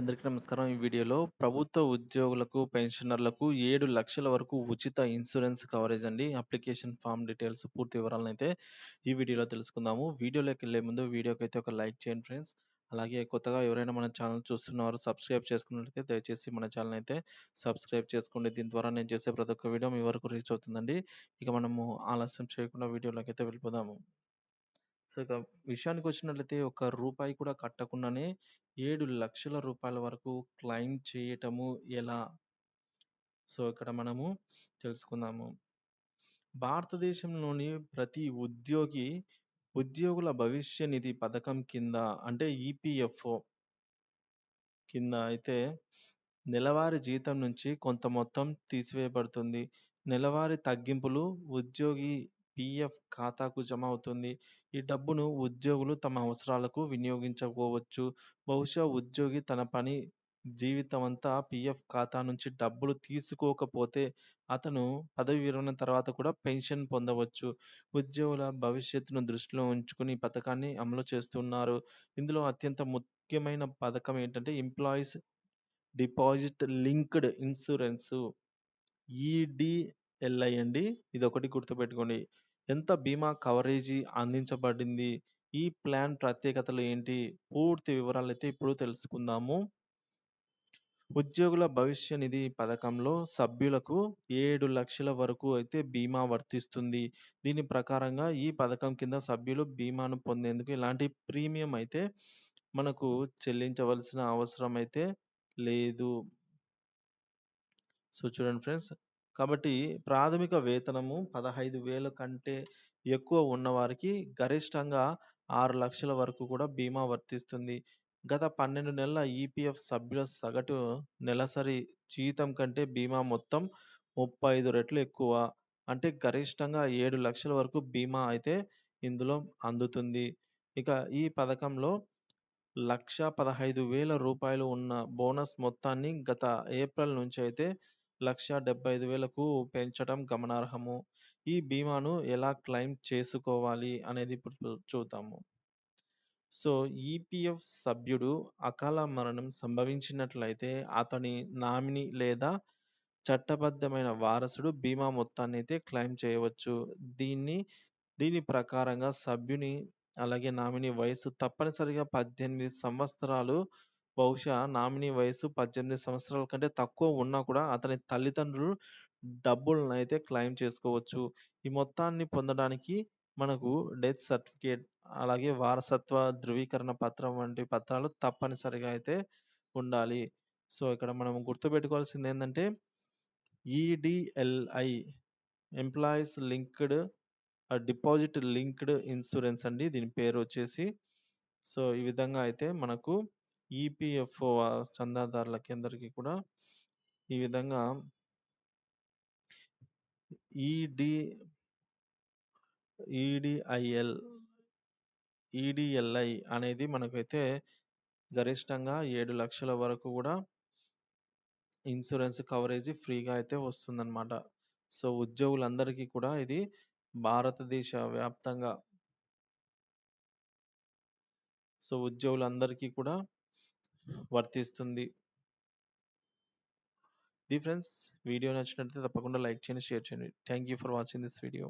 అందరికీ నమస్కారం. ఈ వీడియోలో ప్రభుత్వ ఉద్యోగులకు, పెన్షనర్లకు 7,00,000 వరకు ఉచిత ఇన్సూరెన్స్ కవరేజ్ అండి. అప్లికేషన్ ఫార్మ్ డీటెయిల్స్ పూర్తి వివరాలనైతే ఈ వీడియోలో తెలుసుకుందాము. వీడియోలోకెళ్ళే ముందు వీడియోకైతే ఒక లైక్ చేయండి ఫ్రెండ్స్. అలాగే కొత్తగా ఎవరైనా మన ఛానల్ చూస్తున్నవారు సబ్స్క్రైబ్ చేసుకున్నట్లయితే దయచేసి మన ఛానల్ అయితే సబ్స్క్రైబ్ చేసుకోండి. దీని ద్వారా నేను చేసే ప్రతి ఒక్క వీడియో మీ వరకు రీచ్ అవుతుందండి. ఇక మనము ఆలస్యం చేయకుండా వీడియోలోకైతే వెళ్ళిపోదాము. సో, ఇక విషయానికొచ్చినట్లయితే ఒక్క రూపాయి కూడా కట్టకుండానే రూ. 7,00,000 వరకు క్లెయిమ్ చేయటము ఎలా? సో, ఇక్కడ మనము తెలుసుకుందాము. భారతదేశంలోని ప్రతి ఉద్యోగుల భవిష్య నిధి పథకం కింద అంటే ఈపీఎఫ్ఓ కింద అయితే నెలవారీ జీతం నుంచి కొంత మొత్తం తీసివేయబడుతుంది. నెలవారీ తగ్గింపులు ఉద్యోగి పీఎఫ్ ఖాతాకు జమ అవుతుంది. ఈ డబ్బును ఉద్యోగులు తమ అవసరాలకు వినియోగించుకోవచ్చు. బహుశా ఉద్యోగి తన పని జీవితమంతా పీఎఫ్ ఖాతా నుంచి డబ్బులు తీసుకోకపోతే అతను పదవి విరమణ తర్వాత కూడా పెన్షన్ పొందవచ్చు. ఉద్యోగుల భవిష్యత్తును దృష్టిలో ఉంచుకొని ఈ పథకాన్ని అమలు చేస్తున్నారు. ఇందులో అత్యంత ముఖ్యమైన పథకం ఏంటంటే employees deposit linked insurance. EDLI అండి. ఇదొకటి గుర్తుపెట్టుకోండి. ఎంత బీమా కవరేజీ అందించబడింది? ఈ ప్లాన్ ప్రత్యేకతలు ఏంటి? పూర్తి వివరాలైతే ఇప్పుడు తెలుసుకుందాము. ఉద్యోగుల భవిష్య నిధి పథకంలో సభ్యులకు 7,00,000 వరకు అయితే బీమా వర్తిస్తుంది. దీని ప్రకారంగా ఈ పథకం కింద సభ్యులు బీమాను పొందేందుకు ఎలాంటి ప్రీమియం అయితే మనకు చెల్లించవలసిన అవసరం అయితే లేదు. సో, చూడండి ఫ్రెండ్స్. కాబట్టి ప్రాథమిక వేతనము 15,000 కంటే ఎక్కువ ఉన్నవారికి గరిష్టంగా 6,00,000 వరకు కూడా బీమా వర్తిస్తుంది. గత 12 నెలల ఈపీఎఫ్ సభ్యుల సగటు నెలసరి జీతం కంటే బీమా మొత్తం 35 రెట్లు ఎక్కువ. అంటే గరిష్టంగా 7,00,000 వరకు బీమా అయితే ఇందులో అందుతుంది. ఇక ఈ పథకంలో రూ. 1,15,000 ఉన్న బోనస్ మొత్తాన్ని గత ఏప్రిల్ నుంచి అయితే 1,75,000కు పెంచడం గమనార్హము. ఈ బీమాను ఎలా క్లెయిమ్ చేసుకోవాలి అనేది ఇప్పుడు చూద్దాము. సో, ఈపీఎఫ్ సభ్యుడు అకాల మరణం సంభవించినట్లయితే అతని నామినీ లేదా చట్టబద్ధమైన వారసుడు బీమా మొత్తాన్నయితే క్లెయిమ్ చేయవచ్చు. దీని ప్రకారంగా సభ్యుని అలాగే నామినీ వయస్సు తప్పనిసరిగా 18 సంవత్సరాలు. బహుశా నామినీ వయస్సు 18 సంవత్సరాల కంటే తక్కువ ఉన్నా కూడా అతని తల్లిదండ్రులు డబ్బులనైతే క్లెయిమ్ చేసుకోవచ్చు. ఈ మొత్తాన్ని పొందడానికి మనకు డెత్ సర్టిఫికేట్, అలాగే వారసత్వ ధృవీకరణ పత్రం వంటి పత్రాలు తప్పనిసరిగా అయితే ఉండాలి. సో, ఇక్కడ మనం గుర్తుపెట్టుకోవాల్సిందేందంటే EDLI employees linked deposit linked insurance అండి. దీని పేరొచ్చేసి. సో, ఈ విధంగా అయితే మనకు ఈపీఎఫ్ఓ చందాదారులకి అందరికీ కూడా ఈ విధంగా ఈడీ ఈడీఐఎల్ ఈడీఎల్ఐ అనేది మనకైతే గరిష్టంగా 7,00,000 వరకు గూడా ఇన్సూరెన్స్ కవరేజీ ఫ్రీగా అయితే వస్తుందనమాట. సో, ఉద్యోగులందరికీ కూడా ఇది భారతదేశ వ్యాప్తంగా ఉద్యోగులందరికీ కూడా వర్తిస్తుంది. ఇది ఫ్రెండ్స్. వీడియో నచ్చినట్లయితే తప్పకుండా లైక్ చేయండి, షేర్ చేయండి. Thank you for watching this video.